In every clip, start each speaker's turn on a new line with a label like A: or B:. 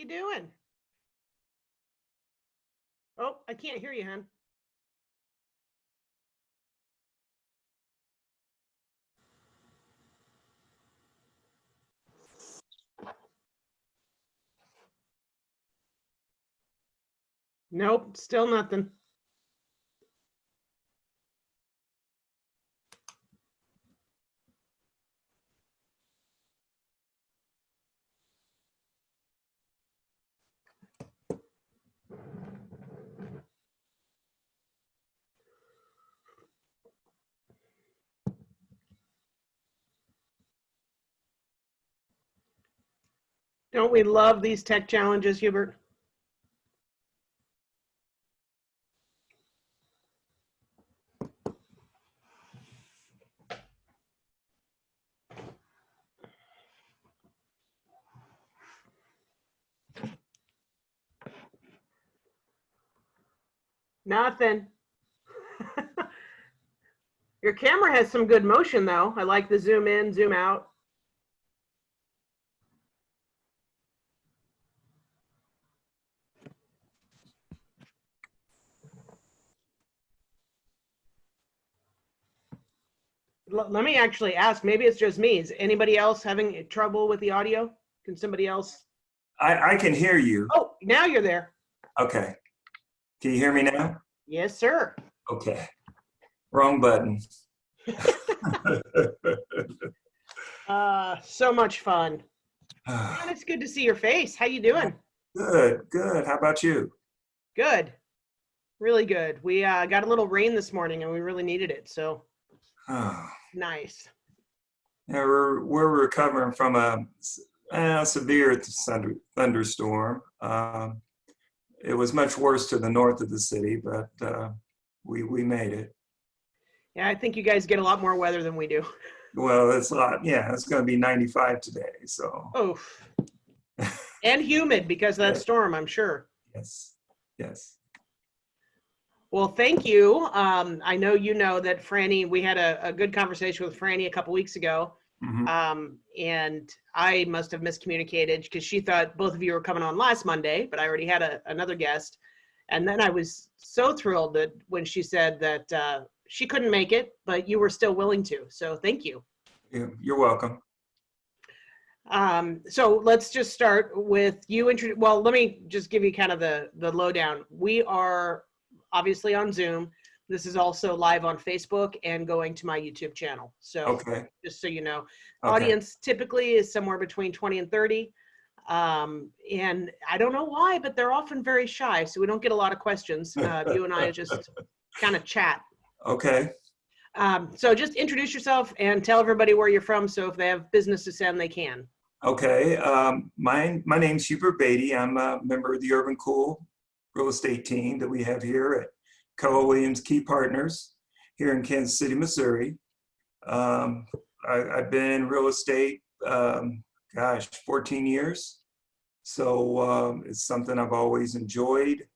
A: you doing? Oh, I can't hear you, hon. Nope, still nothing. Don't we love these tech challenges, Hubert? Nothing. Your camera has some good motion, though. I like the zoom in, zoom out. Let me actually ask, maybe it's just me. Is anybody else having trouble with the audio? Can somebody else?
B: I can hear you.
A: Oh, now you're there.
B: Okay. Can you hear me now?
A: Yes, sir.
B: Okay. Wrong button.
A: So much fun. Man, it's good to see your face. How you doing?
B: Good, good. How about you?
A: Good. Really good. We got a little rain this morning and we really needed it. So nice.
B: Yeah, we're recovering from a severe thunderstorm. It was much worse to the north of the city, but we made it.
A: Yeah, I think you guys get a lot more weather than we do.
B: Well, it's a lot. Yeah, it's going to be 95 today. So.
A: Oh. And humid because of that storm, I'm sure.
B: Yes. Yes.
A: Well, thank you. I know you know that Franny, we had a good conversation with Franny a couple weeks ago. Mm-hmm. And I must have miscommunicated because she thought both of you were coming on last Monday, but I already had another guest. And then I was so thrilled that when she said that she couldn't make it, but you were still willing to. So thank you.
B: Yeah, you're welcome.
A: So let's just start with you. Well, let me just give you kind of the lowdown. We are obviously on Zoom. This is also live on Facebook and going to my YouTube channel. So okay. Just so you know, audience typically is somewhere between 20 and 30. And I don't know why, but they're often very shy. So we don't get a lot of questions. You and I just kind of chat.
B: Okay.
A: So just introduce yourself and tell everybody where you're from. So if they have business to send, they can.
B: Okay. My name's Hubert Beattie. I'm a member of the Urban Cool real estate team that we have here at Keller Williams Key Partners here in Kansas City, Missouri. I've been in real estate, 14 years. So it's something I've always enjoyed,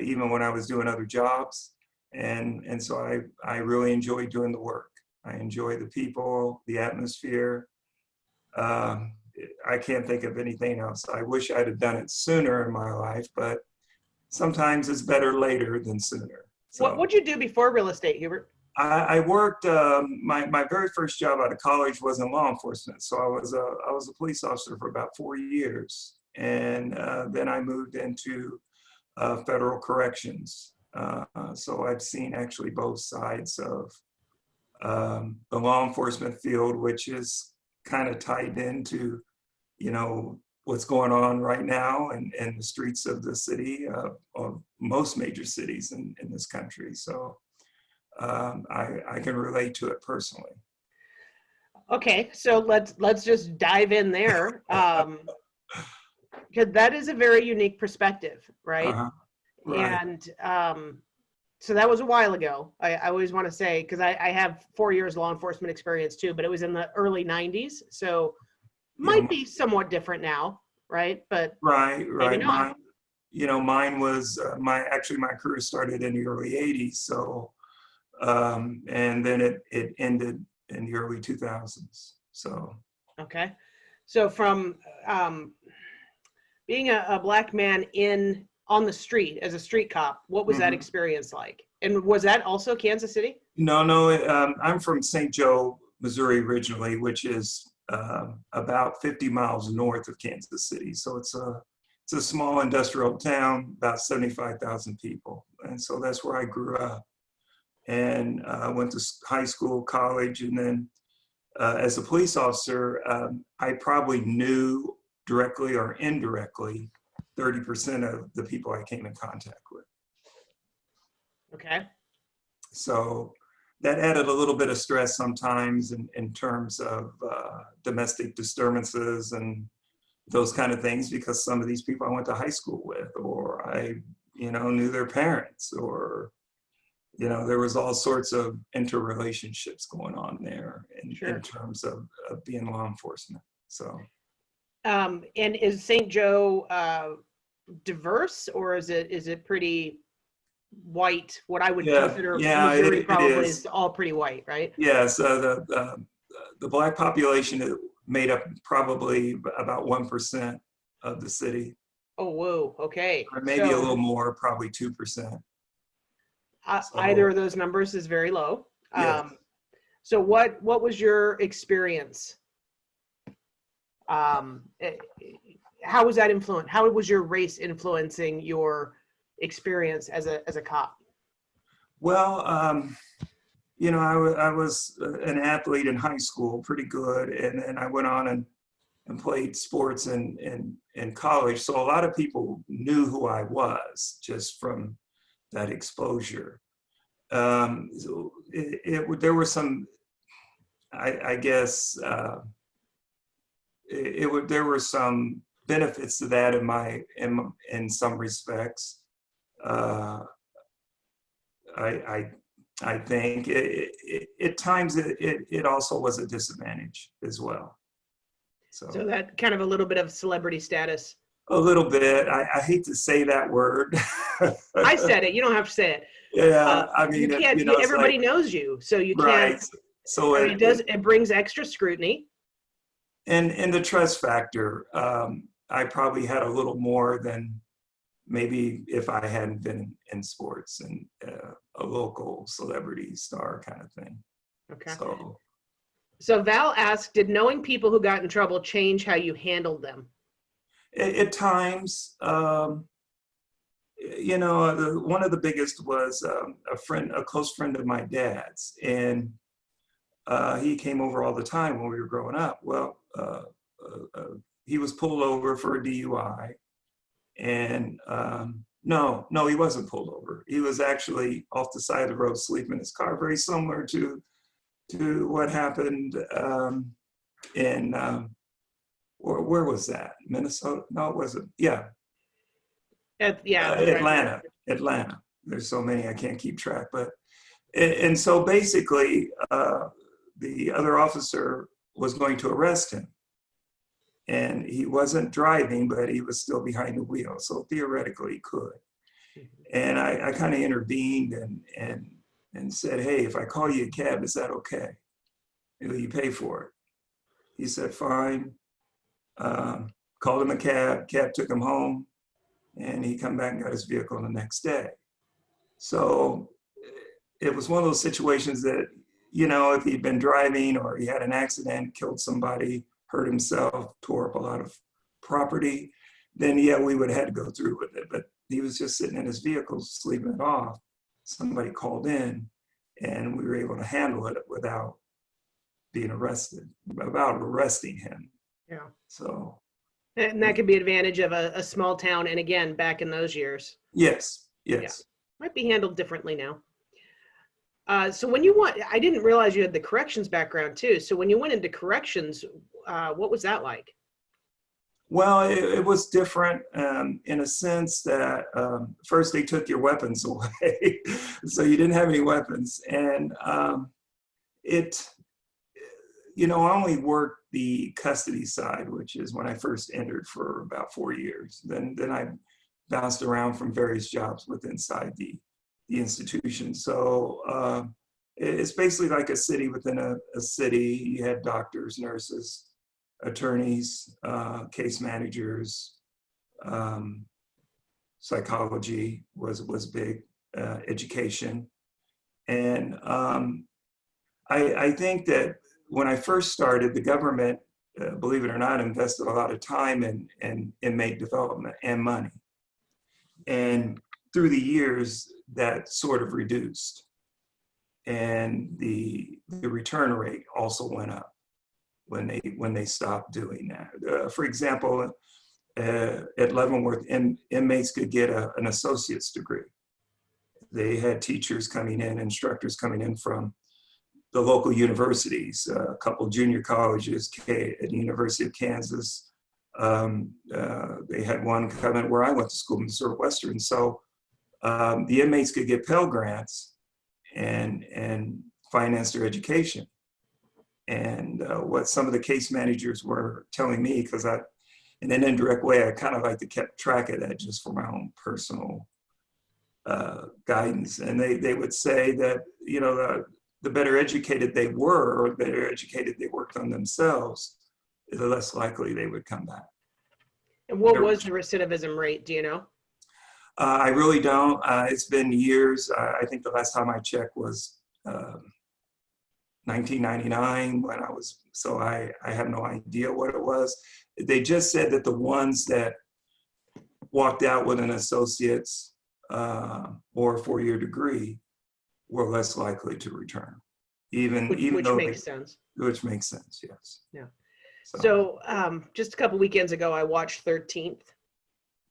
B: even when I was doing other jobs. And so I really enjoy doing the work. I enjoy the people, the atmosphere. I can't think of anything else. I wish I'd have done it sooner in my life, but sometimes it's better later than sooner. So,
A: what'd you do before real estate, Hubert?
B: I worked, my very first job out of college was in law enforcement. So I was a police officer for about 4 years. And then I moved into federal corrections. So I've seen actually both sides of the law enforcement field, which is kind of tied into, you know, what's going on right now in the streets of the city, of most major cities in this country. So I can relate to it personally.
A: Okay, so let's just dive in there. Because that is a very unique perspective, right? Right. And so that was a while ago. I always want to say, because I have 4 years law enforcement experience too, but it was in the early 90s. So might be somewhat different now, right? But
B: right.
A: Maybe not.
B: Mine was my career started in the early 80s. So and then it ended in the early 2000s. So
A: okay. So from being a black man on the street as a street cop, what was that
B: Mhm.
A: experience like? And was that also Kansas City?
B: No, no, I'm from Saijo, Missouri originally, which is about 50 miles north of Kansas City. So it's a small industrial town, about 75,000 people. And so that's where I grew up. And went to high school, college, and then as a police officer, I probably knew directly or indirectly 30% of the people I came in contact with.
A: Okay.
B: So that added a little bit of stress sometimes in terms of domestic disturbances and those kind of things, because some of these people I went to high school with, or I, knew their parents, or, there was all sorts of interrelationships going on there
A: Sure.
B: in terms of being law enforcement. So.
A: And is St. Joe diverse, or is it pretty white? What I would consider Missouri
B: it
A: probably
B: is.
A: is all pretty white, right?
B: Yes, the black population made up probably about 1% of the city,
A: Oh, whoa. Okay.
B: or maybe a little more, probably 2%.
A: Either
B: So,
A: of those numbers is very low.
B: yes.
A: So what was your experience? How was that influenced? How was your race influencing your experience as a cop?
B: Well, I was an athlete in high school, pretty good, and I went on and played sports in college. So a lot of people knew who I was just from that exposure. So there were some, I guess, there were some benefits to that in some respects. I think at times it also was a disadvantage as well.
A: So that kind of a little bit of celebrity status.
B: A little bit. I hate to say that word.
A: I said it. You don't have to say it.
B: Yeah, I
A: You
B: mean,
A: can't.
B: it's
A: Everybody
B: like,
A: knows you, so you
B: right.
A: can't.
B: So
A: I mean, it brings extra scrutiny.
B: and the trust factor, I probably had a little more than maybe if I hadn't been in sports and a local celebrity star kind of thing.
A: Okay.
B: So
A: Val asked, did knowing people who got in trouble change how you handled them?
B: at times, one of the biggest was a close friend of my dad's, and he came over all the time when we were growing up. Well, he was pulled over for a DUI, and no, he wasn't pulled over. He was actually off the side of the road sleeping in his car, very similar to what happened in where was that? Minnesota? No, it wasn't. Yeah. Atlanta. There's so many I can't keep track, but and so basically the other officer was going to arrest him, and he wasn't driving, but he was still behind the wheel, so theoretically he could. And I kind of intervened and said, hey, if I call you a cab, is that okay? Will you pay for it? He said, fine. Called him a cab took him home, and he come back and got his vehicle the next day. So it was one of those situations that, if he'd been driving or he had an accident, killed somebody, hurt himself, tore up a lot of property, then yeah, we would have had to go through with it. But he was just sitting in his vehicle, sleeping it off. Somebody called in, and we were able to handle it without being arrested, without arresting him.
A: Yeah.
B: So.
A: And that could be advantage of a small town. And again, back in those years.
B: Yes.
A: Yeah. Might be handled differently now. So when I didn't realize you had the corrections background too. So when you went into corrections, what was that like?
B: Well, it was different in a sense that first they took your weapons away. So you didn't have any weapons. And I only worked the custody side, which is when I first entered, for about 4 years. Then I bounced around from various jobs inside the institution. So it's basically like a city within a city. You had doctors, nurses, attorneys, case managers, psychology was big, education. And I think that when I first started, the government, believe it or not, invested a lot of time in inmate development and money. And through the years, that sort of reduced. And the return rate also went up when they stopped doing that. For example, at Leavenworth, inmates could get an associate's degree. They had teachers coming in, instructors coming in from the local universities, a couple junior colleges, at the University of Kansas. They had one coming where I went to school, Missouri Western. So the inmates could get Pell Grants and finance their education. And what some of the case managers were telling me, because in an indirect way, I kind of like to keep track of that just for my own personal guidance. And they would say that, you know, the better educated they were, or the better educated they worked on themselves, the less likely they would come back.
A: And what was the recidivism rate? Do you know?
B: I really don't. It's been years. I think the last time I checked was 1999 when I was, so I have no idea what it was. They just said that the ones that walked out with an associate's or a four-year degree were less likely to return, which makes sense. Which makes sense, yes.
A: Yeah. So just a couple weekends ago, I watched 13th,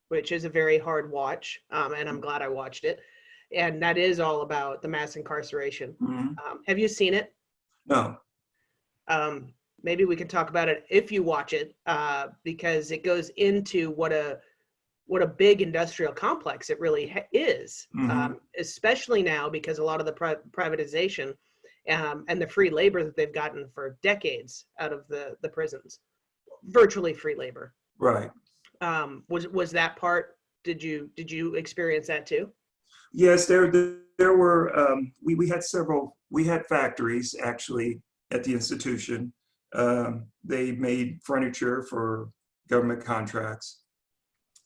A: which is a very hard watch, and I'm glad I watched it. And that is all about the mass incarceration.
B: Mm-hmm.
A: Have you seen it?
B: No.
A: Maybe we can talk about it if you watch it, because it goes into what a big industrial complex it really is,
B: mm-hmm.
A: Especially now because a lot of the privatization and the free labor that they've gotten for decades out of the prisons, virtually free labor.
B: Right.
A: Was that part? Did you experience that too?
B: Yes, there were. We had factories actually at the institution. They made furniture for government contracts.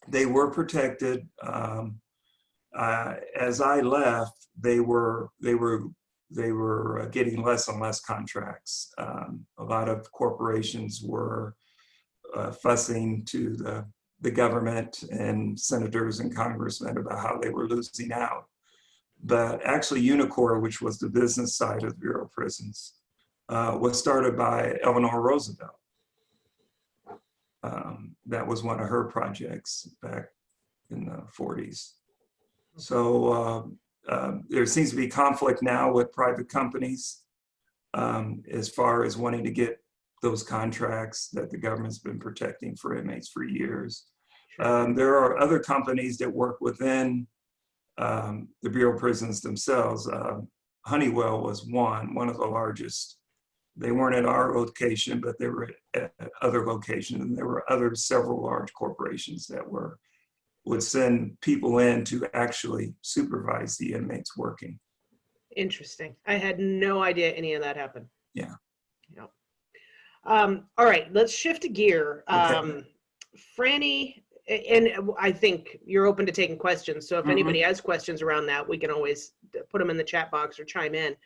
B: They were protected. As I left, they were getting less and less contracts. A lot of corporations were fussing to the government and senators and congressmen about how they were losing out. But actually Unicor, which was the business side of the Bureau of Prisons, was started by Eleanor Roosevelt. That was one of her projects back in the 40s. So there seems to be conflict now with private companies as far as wanting to get those contracts that the government's been protecting for inmates for years. There are other companies that work within the Bureau of Prisons themselves. Honeywell was one of the largest. They weren't at our location, but they were at other locations. And there were several large corporations that would send people in to actually supervise the inmates working.
A: Interesting. I had no idea any of that happened.
B: Yeah.
A: Yeah. All right, let's shift a gear.
B: Okay.
A: Franny, and I think you're open to taking questions. So if anybody has questions around that, we can always put them in the chat box or chime in.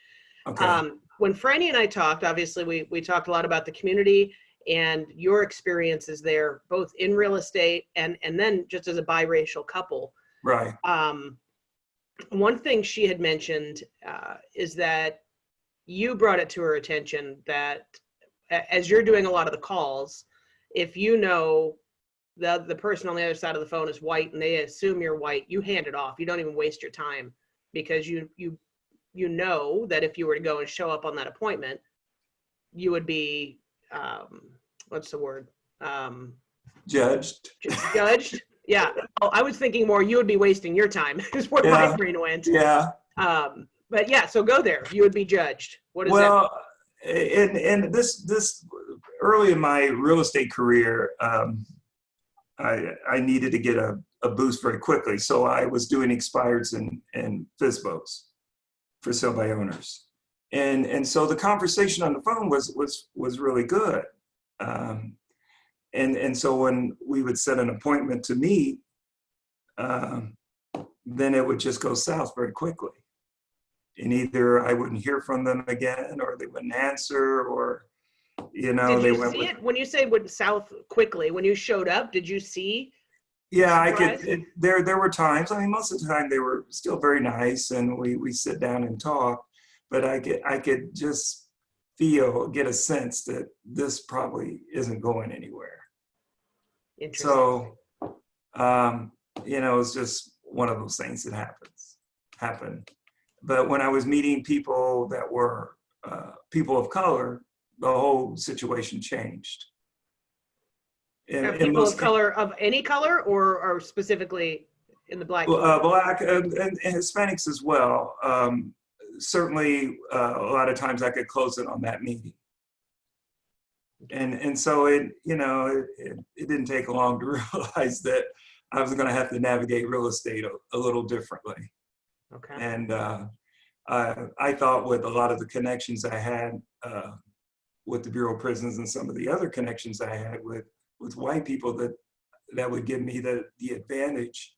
B: Okay.
A: When Franny and I talked, obviously we talked a lot about the community and your experiences there, both in real estate and then just as a biracial couple.
B: Right.
A: One thing she had mentioned is that you brought it to her attention that as you're doing a lot of the calls, if you know the person on the other side of the phone is white and they assume you're white, you hand it off. You don't even waste your time because you know that if you were to go and show up on that appointment, you would be, what's the word?
B: Judged.
A: Judged? Yeah. Oh, I was thinking more you would be wasting your time is where my brain went.
B: Yeah.
A: But yeah, so go there. You would be judged. What is that?
B: Well, and this early in my real estate career, I needed to get a boost very quickly. So I was doing expireds and FSBOs for sale by owners. And so the conversation on the phone was really good. And so when we would set an appointment to meet, then it would just go south very quickly. And either I wouldn't hear from them again, or they wouldn't answer, or, you know,
A: Did
B: they
A: you
B: went
A: see
B: with,
A: it when you say went south quickly? When you showed up, did you see?
B: yeah, I
A: Surprise?
B: could, there were times, I mean, most of the time they were still very nice and we sit down and talk, but I could just get a sense that this probably isn't going anywhere.
A: Interesting.
B: So, you know, it's just one of those things that happen. But when I was meeting people that were people of color, the whole situation changed.
A: People of color, of any color, or specifically in the Black community?
B: Black and Hispanics as well. Certainly, a lot of times I could close it on that meeting. And so it didn't take long to realize that I was going to have to navigate real estate a little differently.
A: Okay.
B: And I thought with a lot of the connections I had with the Bureau of Prisons and some of the other connections I had with white people that would give me the advantage,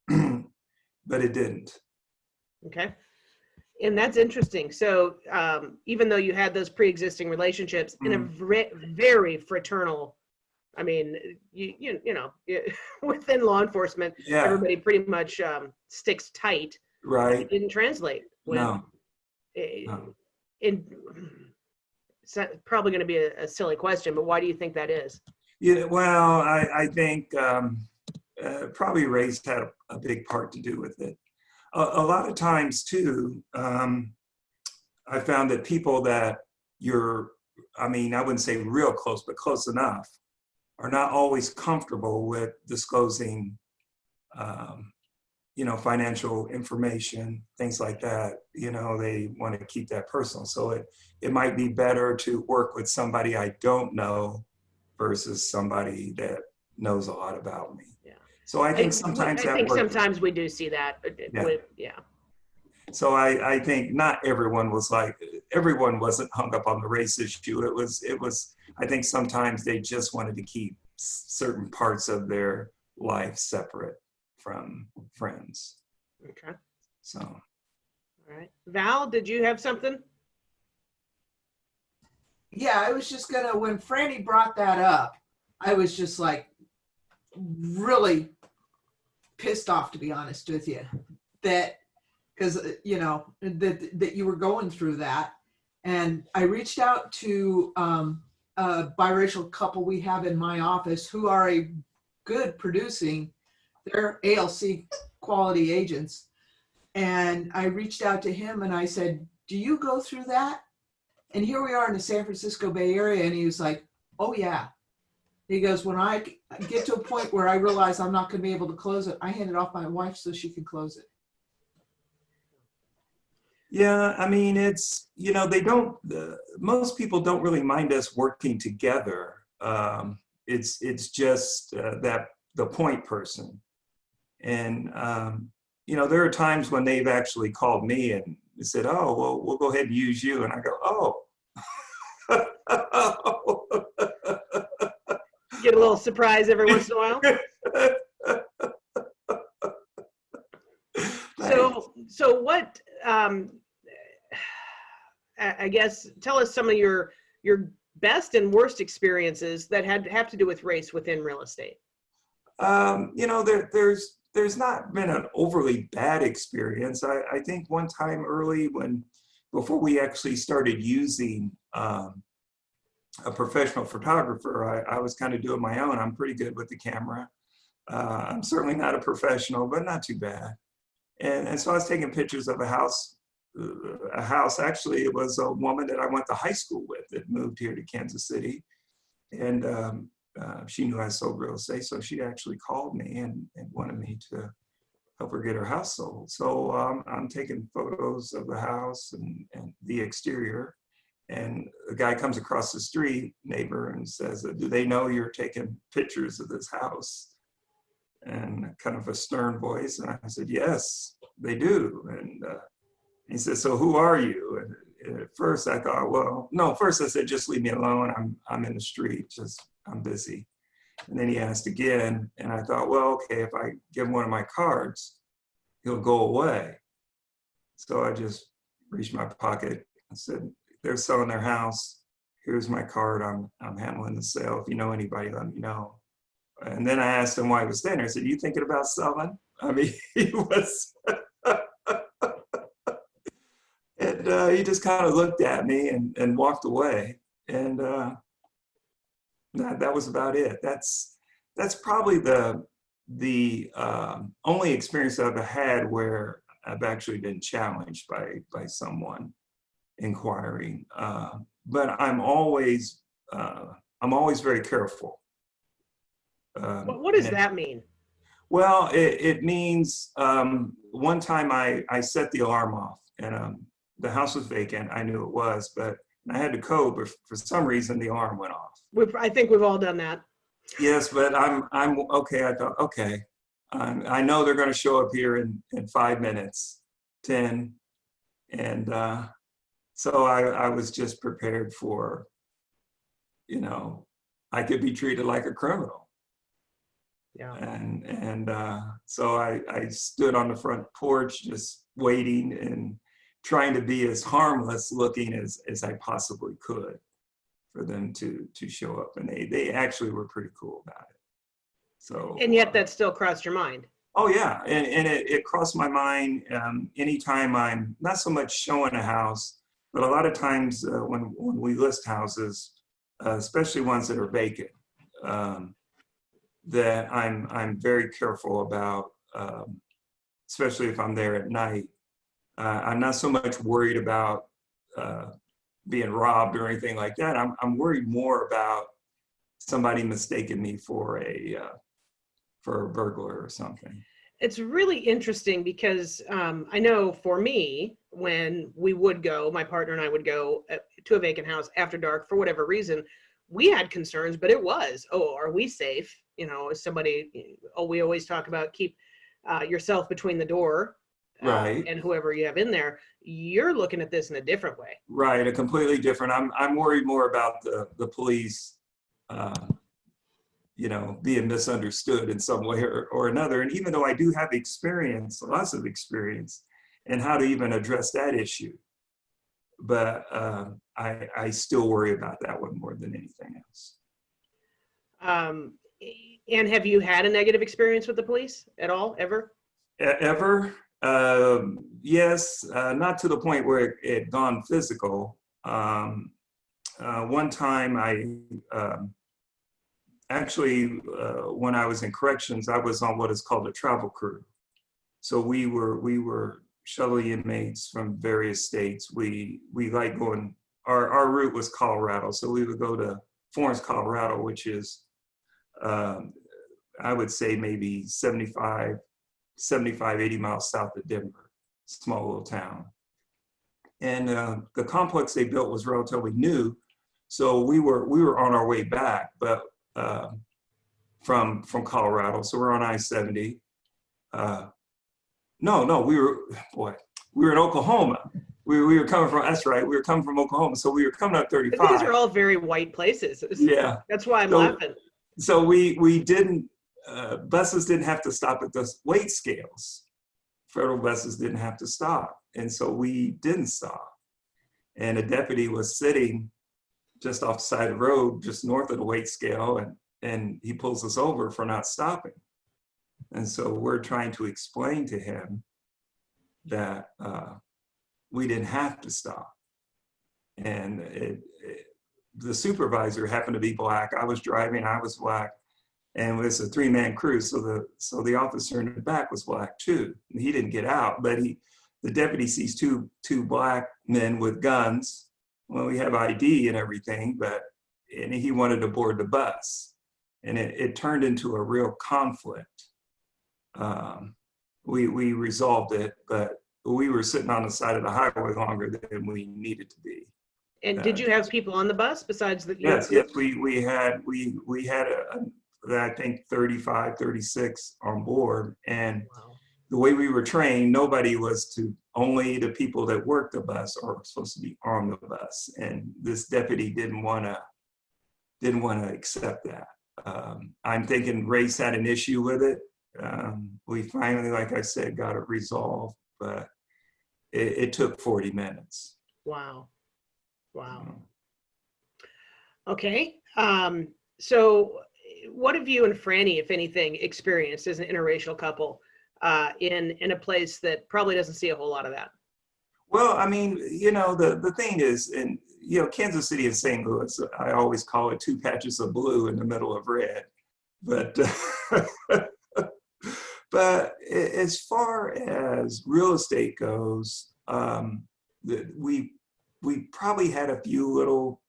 B: but it didn't.
A: Okay. And that's interesting. So even though you had those pre-existing relationships in a very fraternal, I mean, you know, within law enforcement, everybody pretty much sticks tight.
B: Right.
A: It didn't translate.
B: No.
A: It's probably going to be a silly question, but why do you think that is?
B: Yeah, well, I think probably race had a big part to do with it. A lot of times too, I found that people that I wouldn't say real close, but close enough, are not always comfortable with disclosing, financial information, things like that. You know, they want to keep that personal. So it might be better to work with somebody I don't know versus somebody that knows a lot about me. Yeah. So I think sometimes
A: sometimes we do see that. Yeah.
B: So I think not everyone wasn't hung up on the race issue. It was, I think sometimes they just wanted to keep certain parts of their life separate from friends.
A: Okay.
B: So.
A: All right. Val, did you have something?
C: Yeah, I was just when Franny brought that up, I was just like really pissed off, to be honest with you, that because that you were going through that. And I reached out to a biracial couple we have in my office who are a good producing, they're ALC quality agents. And I reached out to him and I said, do you go through that? And here we are in the San Francisco Bay Area. And he was like, oh yeah. He goes, when I get to a point where I realize I'm not going to be able to close it, I hand it off my wife so she can close it.
B: Yeah, I mean, it's, most people don't really mind us working together. It's just that the point person. And, there are times when they've actually called me and said, oh, well, we'll go ahead and use you. And I go, oh.
A: Get a little surprise every once in a while. So what, I guess, tell us some of your best and worst experiences that have to do with race within real estate.
B: There's not been an overly bad experience. I think one time early before we actually started using a professional photographer, I was kind of doing my own. I'm pretty good with the camera. I'm certainly not a professional, but not too bad. And so I was taking pictures of a house. Actually, it was a woman that I went to high school with that moved here to Kansas City. And she knew I sold real estate, so she actually called me and wanted me to help her get her house sold. So I'm taking photos of the house and the exterior. And a guy comes across the street, neighbor, and says, do they know you're taking pictures of this house? And kind of a stern voice. And I said, yes, they do. And he said, so who are you? And at first I thought, well, no, first I said, just leave me alone. I'm in the street, I'm busy. And then he asked again, and I thought, well, okay, if I give him one of my cards, he'll go away. So I just reached my pocket. I said, they're selling their house. Here's my card. I'm handling the sale. If you know anybody, let me know. And then I asked him why he was there. I said, you thinking about selling? I mean, he was, and he just kind of looked at me and walked away. And that was about it. That's probably the only experience I've had where I've actually been challenged by someone inquiring. But I'm always very careful.
A: What does that mean?
B: Well, it means one time I set the alarm off, and the house was vacant. I knew it was, but I had to code, but for some reason the alarm went off.
A: I think we've all done that.
B: Yes, but I'm okay. I thought, okay, I know they're going to show up here in 5 minutes, 10, and so I was just prepared for, I could be treated like a criminal.
A: Yeah.
B: And so I stood on the front porch just waiting and trying to be as harmless looking as I possibly could for them to show up. And they actually were pretty cool about it. So.
A: And yet that still crossed your mind.
B: Oh yeah, and it crossed my mind anytime I'm not so much showing a house, but a lot of times when we list houses, especially ones that are vacant, that I'm very careful about, especially if I'm there at night. I'm not so much worried about being robbed or anything like that. I'm worried more about somebody mistaking me for a burglar or something.
A: It's really interesting because I know for me, when we would go, my partner and I would go to a vacant house after dark for whatever reason, we had concerns, but it was, are we safe? Is somebody, we always talk about keep yourself between the door
B: right.
A: And whoever you have in there. You're looking at this in a different way.
B: Right, a completely different. I'm worried more about the police, being misunderstood in some way or another. And even though I do have experience, lots of experience in how to even address that issue, but I still worry about that one more than anything else.
A: And have you had a negative experience with the police at all, ever?
B: Ever? Yes, not to the point where it had gone physical. One time when I was in corrections, I was on what is called a travel crew. So we were shuttling inmates from various states. We like going, our route was Colorado. So we would go to Florence, Colorado, which is, I would say maybe 75, 80 miles south of Denver, small little town. And the complex they built was relatively new. So we were on our way back, but from Colorado. So we're on I-70. No, we were in Oklahoma. We were coming from, that's right, we were coming from Oklahoma. So we were coming up 35.
A: But these are all very white places.
B: Yeah.
A: That's why I'm laughing.
B: So we didn't, buses didn't have to stop at the weight scales. Federal buses didn't have to stop. And so we didn't stop. And a deputy was sitting just off the side of the road, just north of the weight scale, and he pulls us over for not stopping. And so we're trying to explain to him that we didn't have to stop. And the supervisor happened to be Black. I was driving, I was Black, and it was a 3-man crew. So the officer in the back was Black too. And he didn't get out, but the deputy sees two Black men with guns. Well, we have ID and everything, and he wanted to board the bus. And it turned into a real conflict. We resolved it, but we were sitting on the side of the highway longer than we needed to be.
A: And did you have people on the bus besides the?
B: Yes, we had I think 35, 36 on board. And
A: wow.
B: The way we were trained, nobody was only the people that worked the bus are supposed to be on the bus. And this deputy didn't want to accept that. I'm thinking race had an issue with it. We finally, like I said, got it resolved, but it took 40 minutes.
A: Wow. Wow. Okay. So what have you and Franny, if anything, experienced as an interracial couple in a place that probably doesn't see a whole lot of that?
B: Well, I mean, you know, the thing is, in, you know, Kansas City and St. Louis, I always call it two patches of blue in the middle of red. But, but as far as real estate goes, we probably had a few little,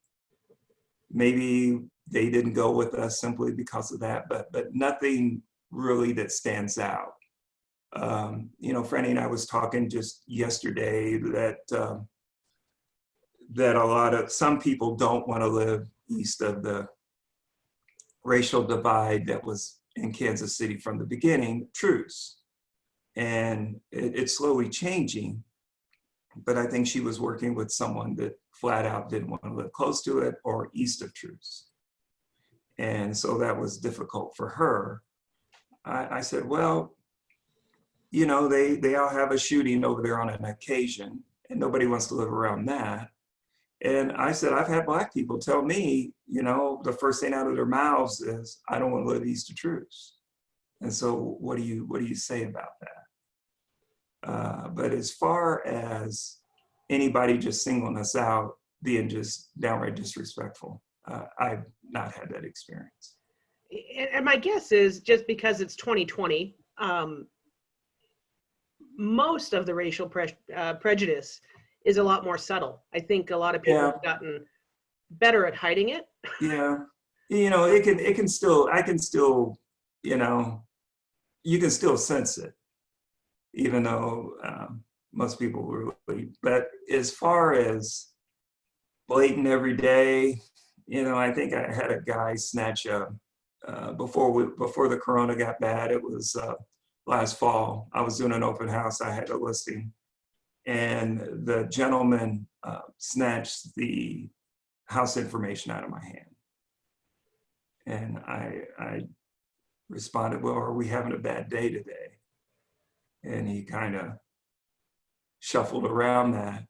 B: maybe they didn't go with us simply because of that, but nothing really that stands out. You know, Franny and I was talking just yesterday that that some people don't want to live east of the racial divide that was in Kansas City from the beginning, truce. And it's slowly changing, but I think she was working with someone that flat out didn't want to live close to it or east of truce. And so that was difficult for her. I said, well, you know, they all have a shooting over there on an occasion and nobody wants to live around that. And I said, I've had Black people tell me, you know, the first thing out of their mouths is, I don't want to live east of truce. And so what do you say about that? But as far as anybody just singling us out, being just downright disrespectful, I've not had that experience.
A: And my guess is just because it's 2020, most of the racial prejudice is a lot more subtle. I think a lot of people have gotten better at hiding it.
B: Yeah, you know, I can still, you know, you can still sense it, even though most people really, but as far as blatant every day, you know, I think I had a guy snatch before the corona got bad, it was last fall, I was doing an open house, I had a listing, and the gentleman snatched the house information out of my hand. And I responded, well, are we having a bad day today? And he kind of shuffled around that.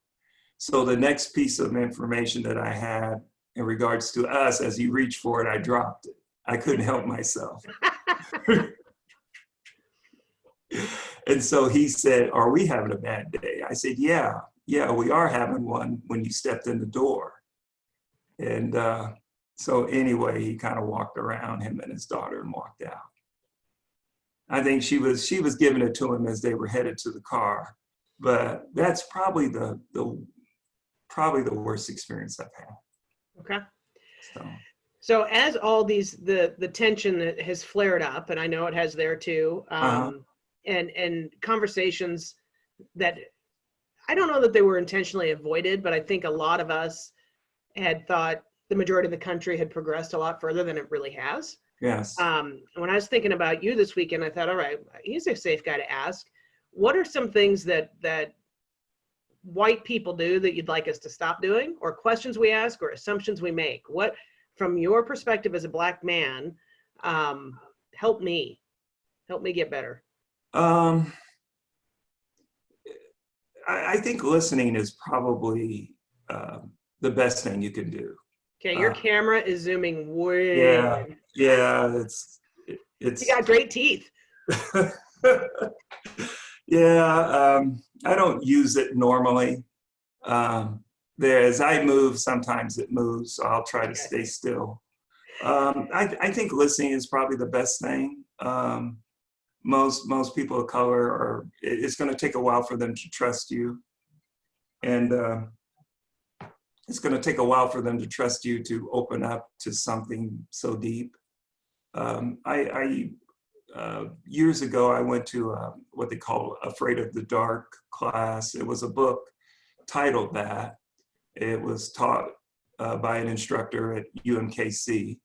B: So the next piece of information that I had in regards to us, as he reached for it, I dropped it. I couldn't help myself. And so he said, are we having a bad day? I said, yeah, we are having one when you stepped in the door. And so anyway, he kind of walked around, him and his daughter, and walked out. I think she was giving it to him as they were headed to the car, but that's probably the worst experience I've had.
A: Okay.
B: So.
A: So as all these, the tension that has flared up, and I know it has there too, and conversations that I don't know that they were intentionally avoided, but I think a lot of us had thought the majority of the country had progressed a lot further than it really has.
B: Yes.
A: When I was thinking about you this weekend, I thought, all right, he's a safe guy to ask. What are some things that white people do that you'd like us to stop doing, or questions we ask, or assumptions we make? What, from your perspective as a Black man, help me get better?
B: I think listening is probably the best thing you can do.
A: Okay, your camera is zooming way.
B: Yeah, it's.
A: You got great teeth.
B: Yeah, I don't use it normally. As I move, sometimes it moves, so I'll try to stay still. I think listening is probably the best thing. Most people of color it's going to take a while for them to trust you. And it's going to take a while for them to trust you to open up to something so deep. Years ago, I went to what they call Afraid of the Dark class. It was a book titled that. It was taught by an instructor at UMKC.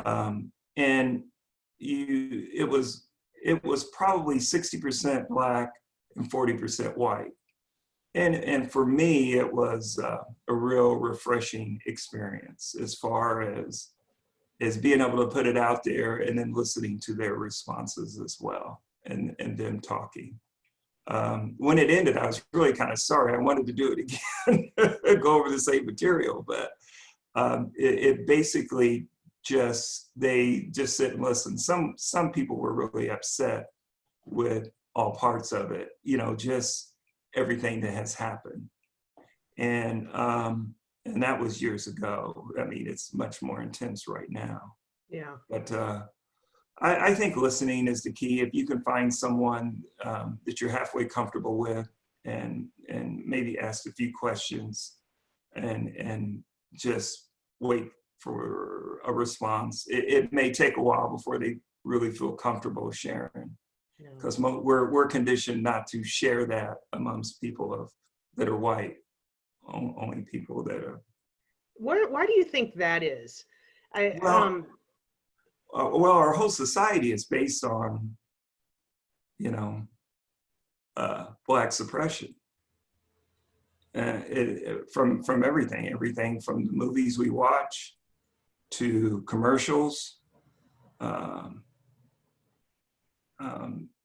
B: And it was probably 60% Black and 40% white. And for me, it was a real refreshing experience as far as is being able to put it out there and then listening to their responses as well, and them talking. When it ended, I was really kind of sorry. I wanted to do it again, go over the same material, but it basically they just sit and listen. Some people were really upset with all parts of it, you know, just everything that has happened. And that was years ago. I mean, it's much more intense right now.
A: Yeah.
B: But I think listening is the key. If you can find someone that you're halfway comfortable with, and maybe ask a few questions, and just wait for a response. It may take a while before they really feel comfortable sharing, because we're conditioned not to share that amongst people that are white. Only people that are.
A: Why do you think that is?
B: Well, our whole society is based on, you know, Black suppression. From everything from the movies we watch to commercials.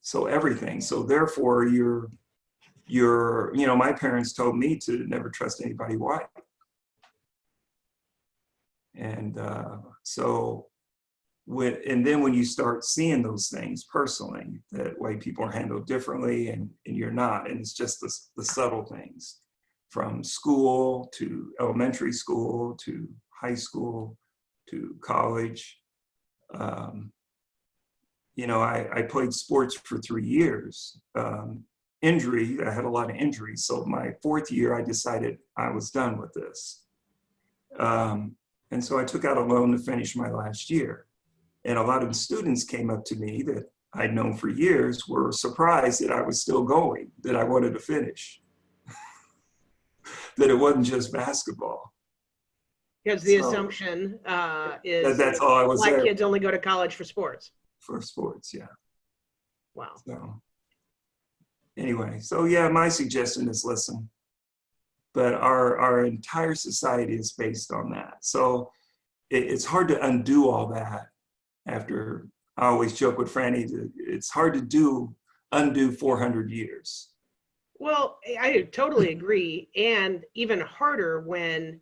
B: So everything. So therefore, you know, my parents told me to never trust anybody white. And and then when you start seeing those things personally, that white people are handled differently and you're not, and it's just the subtle things, from school to elementary school to high school to college. You know, I played sports for 3 years. Injury, I had a lot of injuries. So my 4th year, I decided I was done with this. And so I took out a loan to finish my last year. And a lot of the students came up to me that I'd known for years were surprised that I was still going, that I wanted to finish, that it wasn't just basketball.
A: Because the assumption is
B: that's all I was
A: Black
B: there.
A: kids only go to college for sports.
B: For sports, yeah.
A: Wow.
B: So anyway, so yeah, my suggestion is listen. But our entire society is based on that. So it's hard to undo all that after, I always joke with Franny, it's hard to undo 400 years.
A: Well, I totally agree. And even harder when,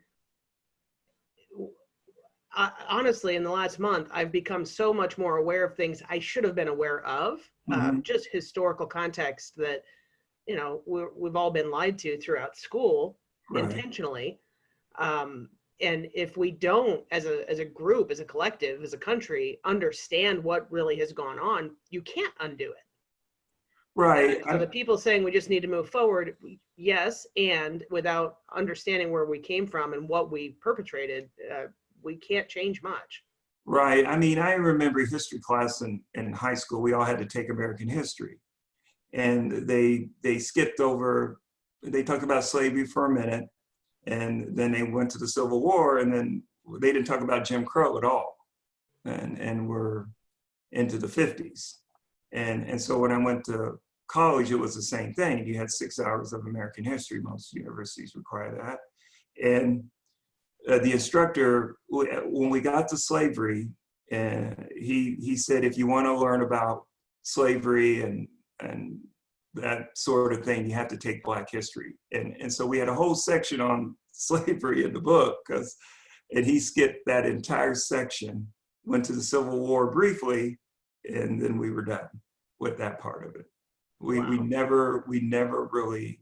A: honestly, in the last month, I've become so much more aware of things I should have been aware of, just historical context that, you know, we've all been lied to throughout school. Right. Intentionally. And if we don't, as a group, as a collective, as a country, understand what really has gone on, you can't undo it.
B: Right.
A: So the people saying we just need to move forward, yes, and without understanding where we came from and what we perpetrated, we can't change much.
B: Right. I mean, I remember history class in high school. We all had to take American history. And they skipped over, they talked about slavery for a minute, and then they went to the Civil War, and then they didn't talk about Jim Crow at all. And we're into the 50s. And so when I went to college, it was the same thing. You had 6 hours of American history. Most universities require that. And the instructor, when we got to slavery, he said, if you want to learn about slavery and that sort of thing, you have to take Black history. And so we had a whole section on slavery in the book, and he skipped that entire section, went to the Civil War briefly, and then we were done with that part of it. We never really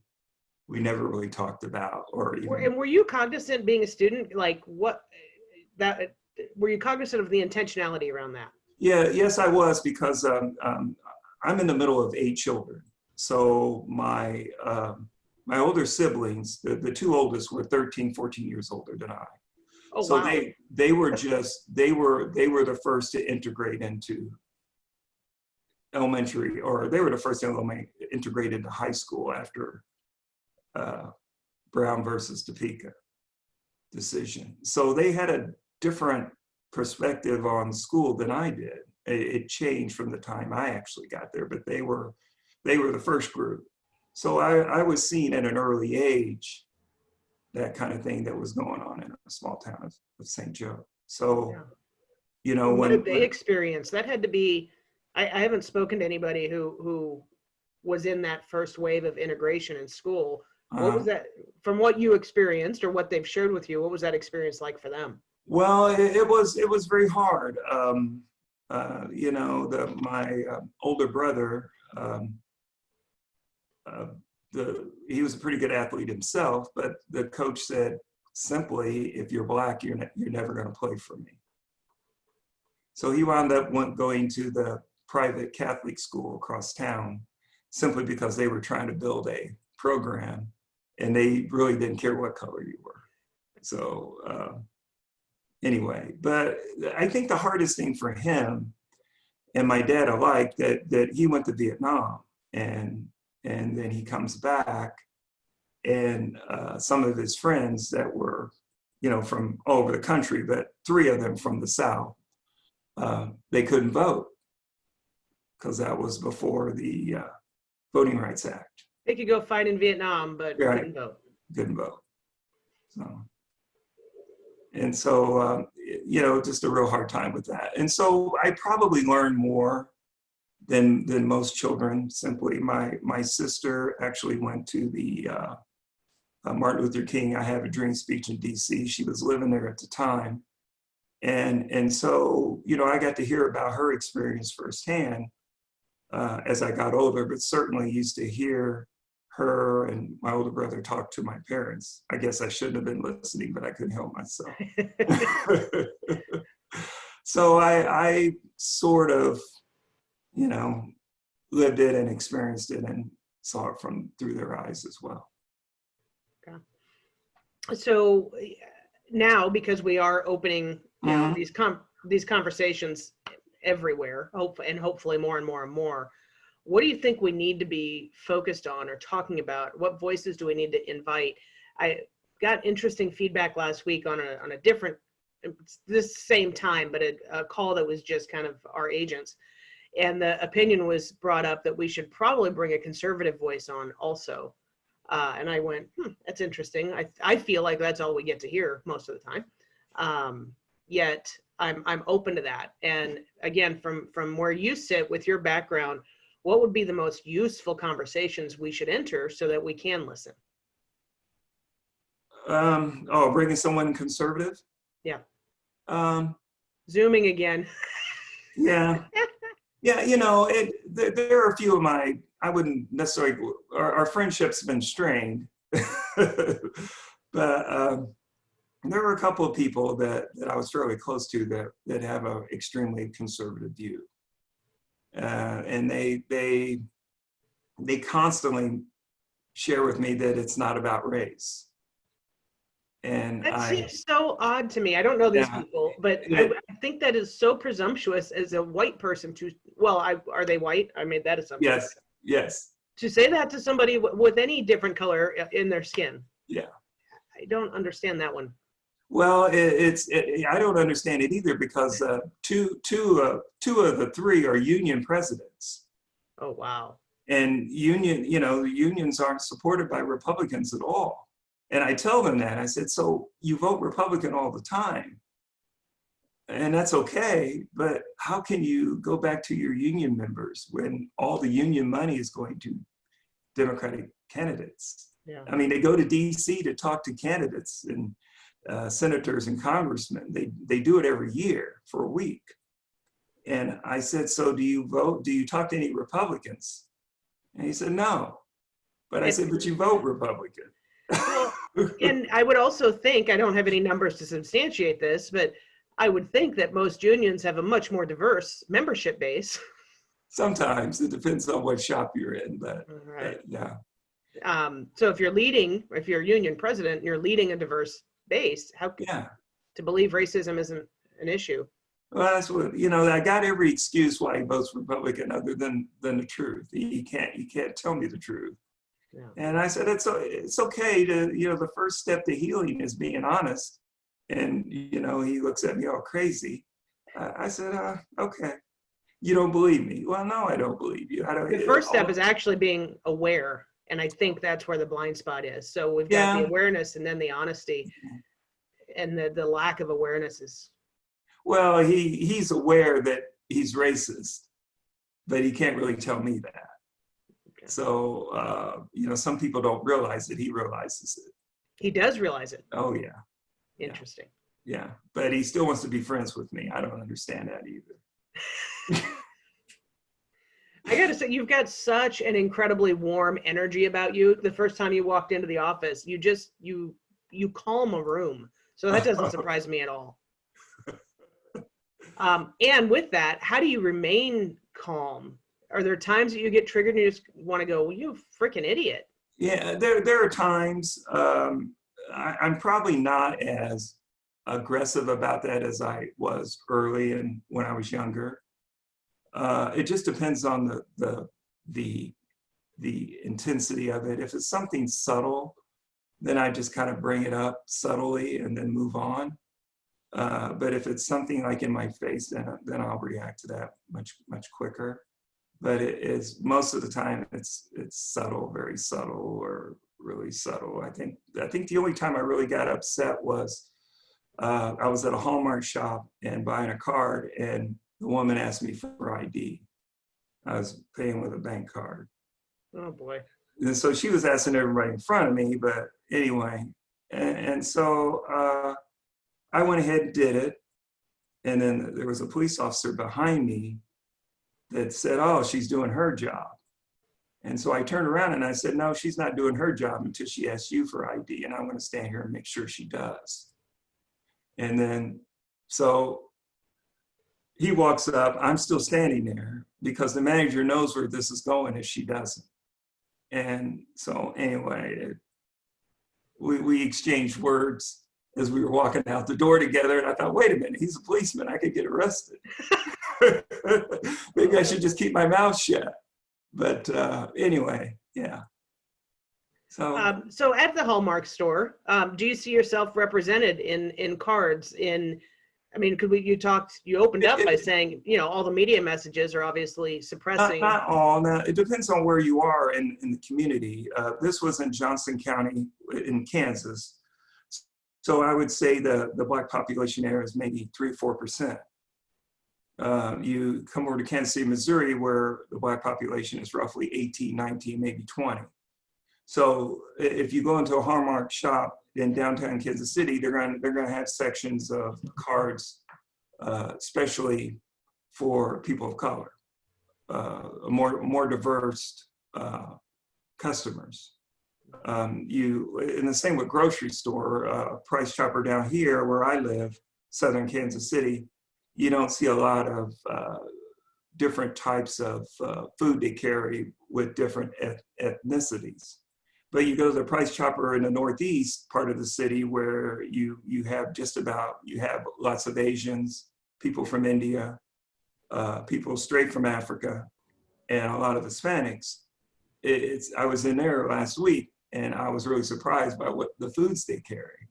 B: talked about, or even.
A: And were you cognizant, being a student, like were you cognizant of the intentionality around that?
B: Yeah, yes, I was, because I'm in the middle of 8 children. So my older siblings, the 2 oldest, were 13, 14 years older than I.
A: Oh,
B: so
A: wow.
B: they were the first to integrate into elementary, or they were the first to integrate into high school after Brown versus Topeka decision. So they had a different perspective on school than I did. It changed from the time I actually got there, but they were the first group. So I was seeing at an early age that kind of thing that was going on in a small town of St. Joe. So You know,
A: What did they experience? That had to be, I haven't spoken to anybody who was in that first wave of integration in school. What was that, from what you experienced or what they've shared with you, what was that experience like for them?
B: Well, it was very hard. You know, my older brother, he was a pretty good athlete himself, but the coach said simply, if you're Black, you're never going to play for me. So he wound up going to the private Catholic school across town simply because they were trying to build a program and they really didn't care what color you were. So anyway, but I think the hardest thing for him and my dad alike, that he went to Vietnam and then he comes back, and some of his friends that were, you know, from all over the country, but 3 of them from the South, they couldn't vote because that was before the Voting Rights Act.
A: They could go fight in Vietnam, but
B: Right.
A: couldn't vote.
B: Couldn't vote. So, you know, just a real hard time with that. And so I probably learned more than most children. Simply, my sister actually went to the Martin Luther King I Have a Dream speech in DC. She was living there at the time. And so, you know, I got to hear about her experience firsthand as I got older, but certainly used to hear her and my older brother talk to my parents. I guess I shouldn't have been listening, but I couldn't help myself. So I sort of, you know, lived it and experienced it and saw it through their eyes as well.
A: Okay. So now, because we are opening, you know, these conversations everywhere, and hopefully more and more and more, what do you think we need to be focused on or talking about? What voices do we need to invite? I got interesting feedback last week on a different, this same time, but a call that was just kind of our agents. And the opinion was brought up that we should probably bring a conservative voice on also. And I went, that's interesting. I feel like that's all we get to hear most of the time. Yet I'm open to that. And again, from where you sit with your background, what would be the most useful conversations we should enter so that we can listen?
B: Bringing someone conservative?
A: Yeah.
B: Zooming
A: again.
B: Yeah. Yeah, you know, there are a few of I wouldn't necessarily, our friendship's been strained, but there were a couple of people that I was fairly close to that have an extremely conservative view. And they constantly share with me that it's not about race. And
A: that seems so odd to me. I don't know these people, but I think that is so presumptuous as a white person to, are they white? I made that assumption.
B: Yes, yes.
A: To say that to somebody with any different color in their skin.
B: Yeah.
A: I don't understand that one.
B: Well, I don't understand it either because two of the 3 are union presidents.
A: Oh, wow.
B: And unions aren't supported by Republicans at all. And I tell them that. I said, so you vote Republican all the time. And that's okay, but how can you go back to your union members when all the union money is going to Democratic candidates?
A: Yeah.
B: I mean, they go to DC to talk to candidates and senators and congressmen. They do it every year for a week. And I said, so do you vote? Do you talk to any Republicans? And he said, no. But I said, but you vote Republican.
A: Well, and I would also think, I don't have any numbers to substantiate this, but I would think that most unions have a much more diverse membership base.
B: Sometimes it depends on what shop you're in, but yeah.
A: So if you're union president, you're leading a diverse base. How to believe racism isn't an issue?
B: Well, that's what, I got every excuse why he votes Republican other than the truth. You can't tell me the truth.
A: Yeah.
B: And I said, it's okay to, the first step to healing is being honest. And, he looks at me all crazy. I said, okay. You don't believe me? Well, no, I don't believe you.
A: The first step is actually being aware. And I think that's where the blind spot is. So we've got the awareness and then the honesty. And the lack of awareness is.
B: Well, he's aware that he's racist, but he can't really tell me that.
A: Okay.
B: So, you know, some people don't realize it. He realizes it.
A: He does realize it.
B: Oh, yeah.
A: Interesting.
B: Yeah. But he still wants to be friends with me. I don't understand that either.
A: I gotta say, you've got such an incredibly warm energy about you. The first time you walked into the office, you calm a room. So that doesn't surprise me at all. And with that, how do you remain calm? Are there times that you get triggered and you just want to go, well, you freaking idiot?
B: Yeah, there are times. I'm probably not as aggressive about that as I was early and when I was younger. It just depends on the intensity of it. If it's something subtle, then I just kind of bring it up subtly and then move on. But if it's something like in my face, then I'll react to that much quicker. But it is most of the time it's subtle, very subtle, or really subtle. I think the only time I really got upset was I was at a Hallmark shop and buying a card, and the woman asked me for ID. I was paying with a bank card.
A: Oh boy.
B: And so she was asking everybody in front of me, but anyway, and so I went ahead and did it. And then there was a police officer behind me that said, oh, she's doing her job. And so I turned around and I said, no, she's not doing her job until she asks you for ID. And I'm going to stand here and make sure she does. And then, so he walks up, I'm still standing there because the manager knows where this is going if she doesn't. And so anyway, we exchanged words as we were walking out the door together. And I thought, wait a minute, he's a policeman, I could get arrested. Maybe I should just keep my mouth shut. But anyway, yeah. So,
A: so at the Hallmark store, do you see yourself represented in cards? I mean, you opened up by saying, you know, all the media messages are obviously suppressing.
B: Not all. Now, it depends on where you are in the community. This was in Johnson County in Kansas. So I would say the Black population there is maybe 3 or 4%. You come over to Kansas City, Missouri, where the Black population is roughly 18, 19, maybe 20. So if you go into a Hallmark shop in downtown Kansas City, they're going to have sections of cards, especially for people of color, more diverse customers. And the same with grocery store, Price Chopper down here where I live, southern Kansas City, you don't see a lot of different types of food they carry with different ethnicities. But you go to the Price Chopper in the northeast part of the city where you have lots of Asians, people from India, people straight from Africa, and a lot of Hispanics. I was in there last week and I was really surprised by what the foods they carry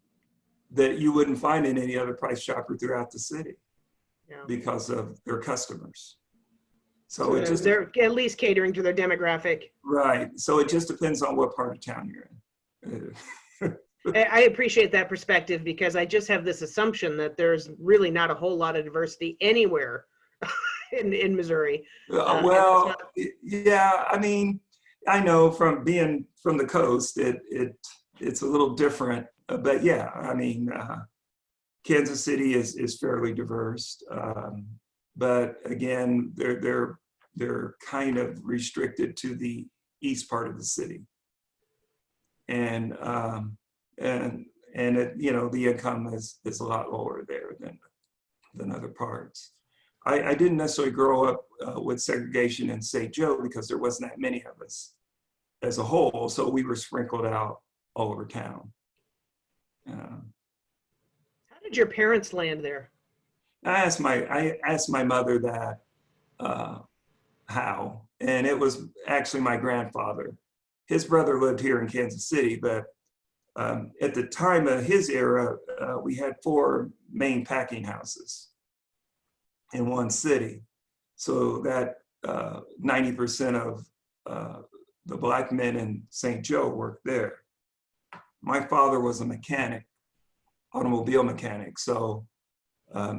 B: that you wouldn't find in any other Price Chopper throughout the city. Yeah. Because of their customers. So
A: they're at least catering to their demographic.
B: Right. So it just depends on what part of town you're in.
A: I appreciate that perspective because I just have this assumption that there's really not a whole lot of diversity anywhere in Missouri.
B: Yeah, I mean, I know from being from the coast, it's a little different, but yeah, I mean, Kansas City is fairly diverse, but again, they're kind of restricted to the east part of the city, and you know, the income is a lot lower there than other parts. I didn't necessarily grow up with segregation in Saijo because there wasn't that many of us as a whole, so we were sprinkled out all over town.
A: How did your parents land there?
B: I asked my mother that how, and it was actually my grandfather. His brother lived here in Kansas City, but at the time of his era, we had 4 main packing houses in one city. So that 90% of the Black men in St. Joe worked there. My father was a mechanic, automobile mechanic. So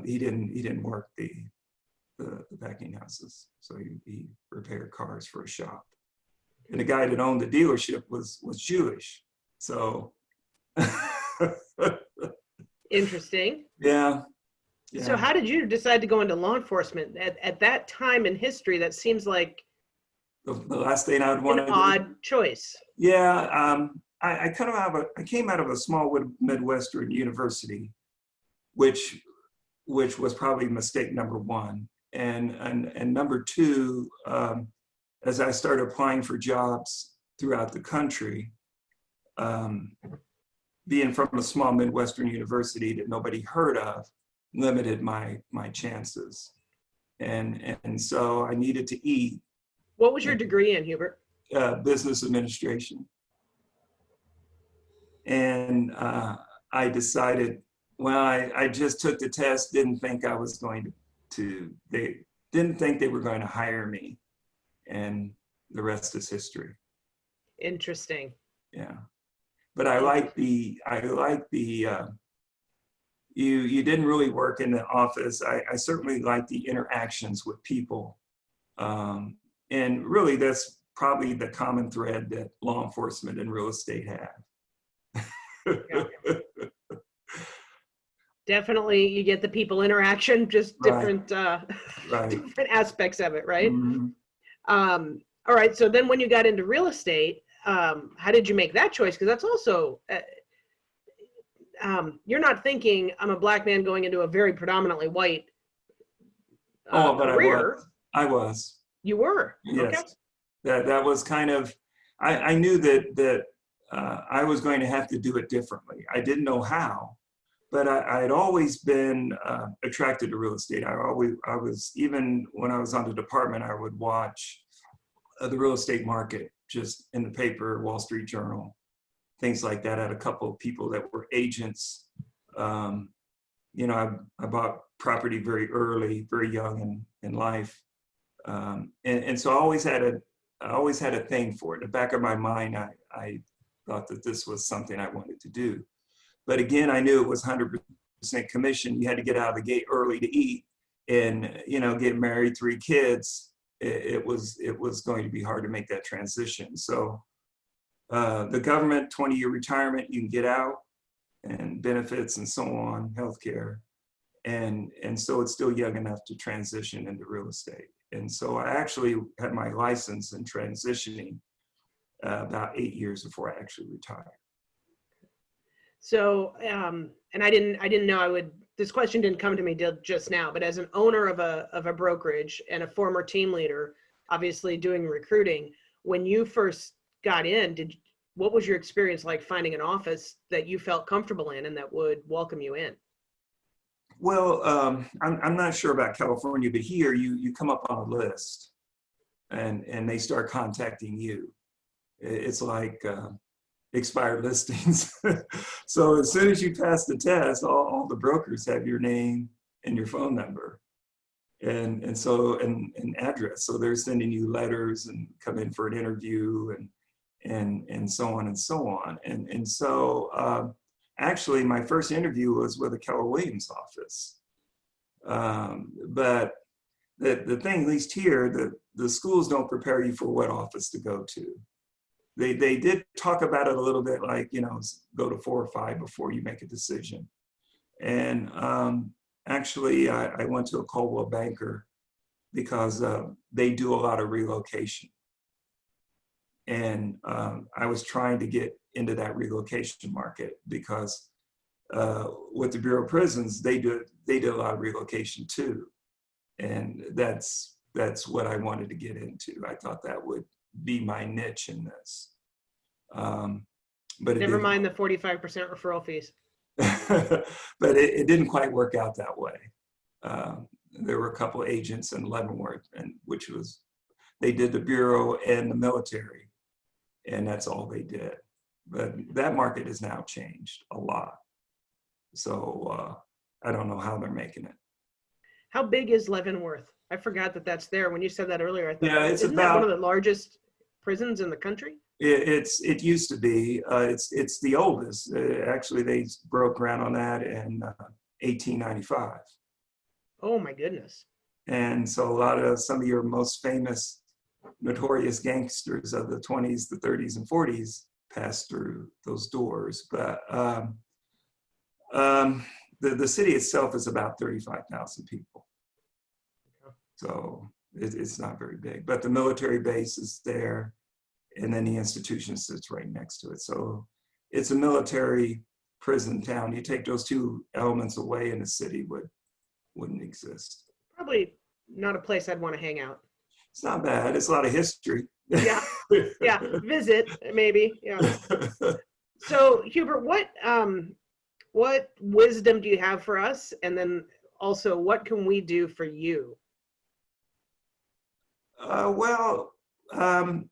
B: He didn't work the packing houses, so he repaired cars for a shop. And the guy that owned the dealership was Jewish, so.
A: Interesting.
B: Yeah.
A: So how did you decide to go into law enforcement at that time in history? That seems like
B: the last thing I would want to do.
A: An odd choice.
B: Yeah, I came out of a small Midwestern university, which was probably mistake number one, and number two, as I started applying for jobs throughout the country, being from a small Midwestern university that nobody heard of, limited my chances, and so I needed to eat.
A: What was your degree in, Hubert?
B: Business administration. And I decided, well, I just took the test, didn't think I was going they didn't think they were going to hire me, and the rest is history.
A: Interesting.
B: Yeah, but I like the you didn't really work in the office. I certainly like the interactions with people. And really that's probably the common thread that law enforcement and real estate have.
A: Yeah. Definitely, you get the people interaction, just different, different aspects of it, right?
B: Mm-hmm.
A: All right, so then when you got into real estate, how did you make that choice? Because that's also, you're not thinking, I'm a black man going into a very predominantly white career.
B: I was.
A: You were?
B: Yes.
A: Okay.
B: That was kind of, I knew that I was going to have to do it differently. I didn't know how, but I had always been attracted to real estate. I was, even when I was on the department, I would watch the real estate market just in the paper, Wall Street Journal, things like that. I had a couple of people that were agents. You know, I bought property very early, very young in life. And so I always had a thing for it. In the back of my mind, I thought that this was something I wanted to do. But again, I knew it was 100% commission. You had to get out of the gate early to eat, and get married, 3 kids. It was going to be hard to make that transition. So the government, 20-year retirement, you can get out, and benefits and so on, healthcare, and so it's still young enough to transition into real estate. And so I actually had my license in transitioning about 8 years before I actually retired.
A: So, and I didn't know this question didn't come to me just now, but as an owner of a brokerage and a former team leader, obviously doing recruiting, when you first got in, what was your experience like finding an office that you felt comfortable in and that would welcome you in?
B: Well, I'm not sure about California, but here you come up on a list, and they start contacting you. It's like expired listings. So as soon as you pass the test, all the brokers have your name and your phone number, and address. So they're sending you letters and come in for an interview and so on and so on. And so actually, my first interview was with a Keller Williams office. But the thing, at least here, the schools don't prepare you for what office to go to. They did talk about it a little bit, like, go to 4 or 5 before you make a decision. And actually, I went to a Coldwell Banker because they do a lot of relocation. And I was trying to get into that relocation market because with the Bureau of Prisons, they did a lot of relocation too. And that's what I wanted to get into. I thought that would be my niche in this. But
A: never mind the 45% referral fees.
B: But it didn't quite work out that way. There were a couple of agents in Leavenworth, and they did the Bureau and the military, and that's all they did. But that market has now changed a lot. So I don't know how they're making it.
A: How big is Leavenworth? I forgot that that's there. When you said that earlier, I thought,
B: isn't
A: that one of the largest prisons in the country?
B: It used to be. It's the oldest. Actually, they broke ground on that in 1895.
A: Oh my goodness.
B: And so a lot of some of your most famous notorious gangsters of the 20s, the 30s, and 40s passed through those doors. But the city itself is about 35,000 people. So it's not very big, but the military base is there, and then the institution sits right next to it. So it's a military prison town. You take those two elements away and the city wouldn't exist.
A: Probably not a place I'd want to hang out.
B: It's not bad. It's a lot of history.
A: Yeah, yeah. Visit maybe. Yeah. So Hubert, what wisdom do you have for us, and then also what can we do for you?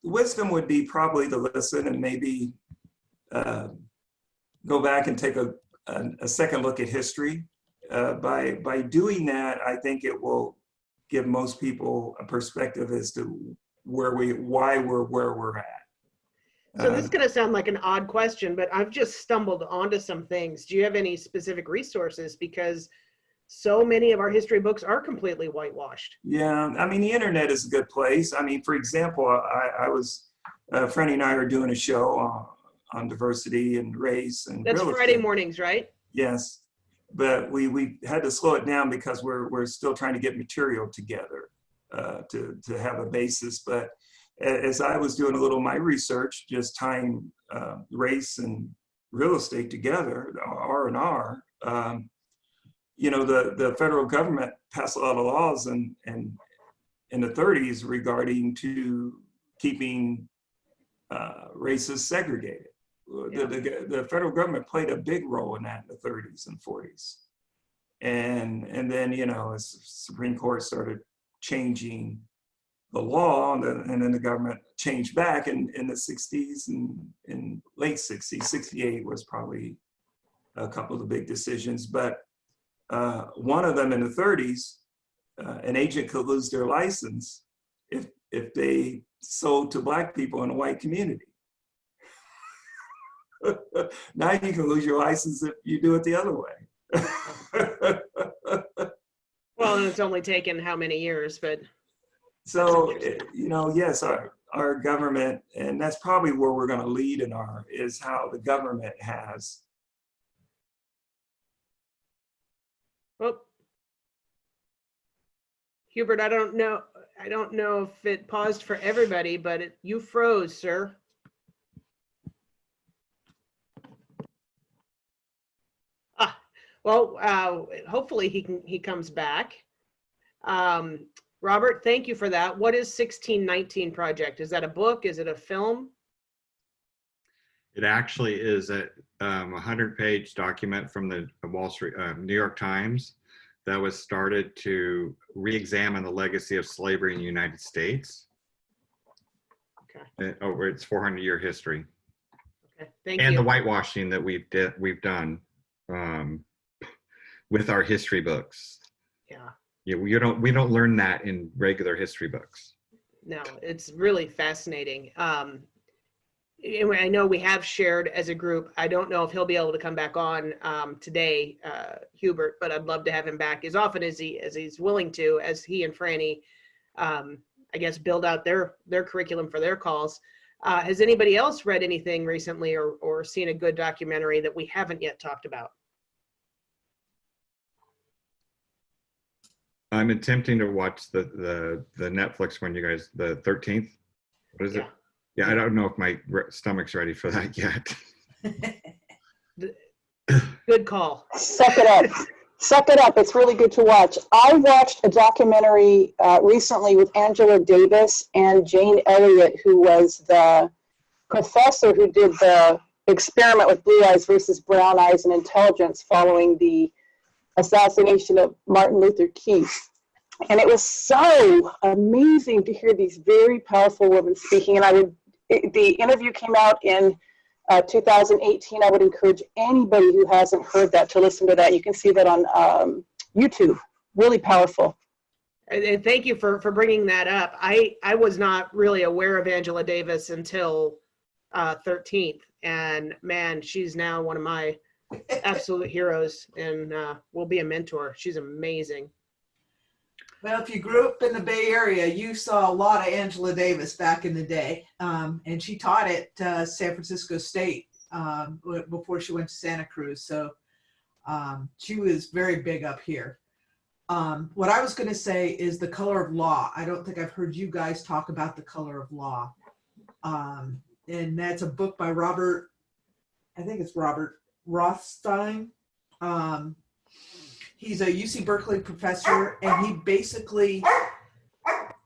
B: Wisdom would be probably to listen and maybe go back and take a second look at history. By doing that, I think it will give most people a perspective as to why we're where we're at.
A: So this is going to sound like an odd question, but I've just stumbled onto some things. Do you have any specific resources? Because so many of our history books are completely whitewashed.
B: Yeah, I mean, the internet is a good place. I mean, for example, Franny and I are doing a show on diversity and race and
A: That's
B: real
A: Friday
B: estate.
A: mornings, right?
B: Yes, but we had to slow it down because we're still trying to get material together to have a basis. But as I was doing a little of my research, just tying race and real estate together, R&R, you know, the federal government passed a lot of laws in the 30s regarding to keeping races segregated.
A: Yeah.
B: The federal government played a big role in that in the 30s and 40s. And then, you know, as the Supreme Court started changing the law, and then the government changed back in the 60s and in late 60s. 68 was probably a couple of the big decisions, but one of them in the 30s, an agent could lose their license if they sold to Black people in a white community. Now you can lose your license if you do it the other way.
A: Well, and it's only taken how many years, but.
B: So, you know, yes, our government, and that's probably where we're going to lead is how the government has.
A: Well, Hubert, I don't know if it paused for everybody, but you froze, sir. Well, hopefully he comes back. Robert, thank you for that. What is 1619 Project? Is that a book? Is it a film?
D: It actually is a 100-page document from the New York Times that was started to re-examine the legacy of slavery in the United States.
A: Okay.
D: Over its 400-year history.
A: Okay, thank you.
D: And the whitewashing that we've done with our history books.
A: Yeah.
D: Yeah, we don't learn that in regular history books.
A: No, it's really fascinating. I know we have shared as a group. I don't know if he'll be able to come back on today, Hubert, but I'd love to have him back as often as he's willing to, as he and Franny, I guess, build out their curriculum for their calls. Has anybody else read anything recently or seen a good documentary that we haven't yet talked about?
D: I'm attempting to watch the Netflix one, you guys, the 13th. What is it? Yeah, I don't know if my stomach's ready for that yet.
A: Good call.
E: Suck it up. Suck it up. It's really good to watch. I watched a documentary recently with Angela Davis and Jane Elliott, who was the professor who did the experiment with blue eyes versus brown eyes and intelligence following the assassination of Martin Luther King. And it was so amazing to hear these very powerful women speaking. And the interview came out in 2018. I would encourage anybody who hasn't heard that to listen to that. You can see that on YouTube. Really powerful.
A: And thank you for bringing that up. I was not really aware of Angela Davis until 13th. And man, she's now one of my absolute heroes and will be a mentor. She's amazing.
C: Well, if you grew up in the Bay Area, you saw a lot of Angela Davis back in the day. And she taught at San Francisco State before she went to Santa Cruz. So she was very big up here. What I was going to say is The Color of Law. I don't think I've heard you guys talk about The Color of Law. And that's a book by Robert, I think it's Robert Rothstein. He's a UC Berkeley professor, and he basically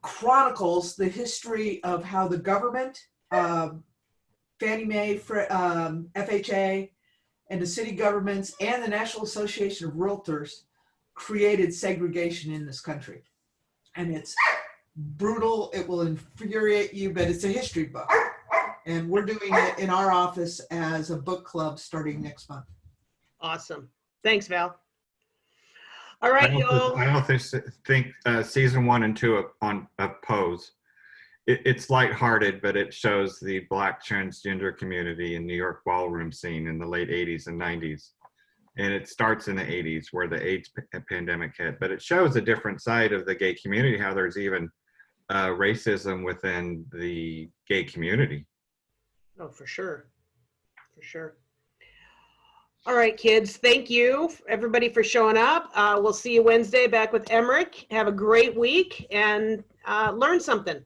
C: chronicles the history of how the government, Fannie Mae, FHA, and the city governments, and the National Association of Realtors created segregation in this country. And it's brutal. It will infuriate you, but it's a history book. And we're doing it in our office as a book club starting next month.
A: Awesome. Thanks, Val. All right, y'all.
D: I also think season 1 and 2 on Pose, it's lighthearted, but it shows the Black transgender community in New York ballroom scene in the late 80s and 90s. And it starts in the 80s where the AIDS pandemic hit, but it shows a different side of the gay community, how there's even racism within the gay community.
A: Oh, for sure. For sure. All right, kids. Thank you, everybody, for showing up. We'll see you Wednesday back with Emmerich. Have a great week and learn something.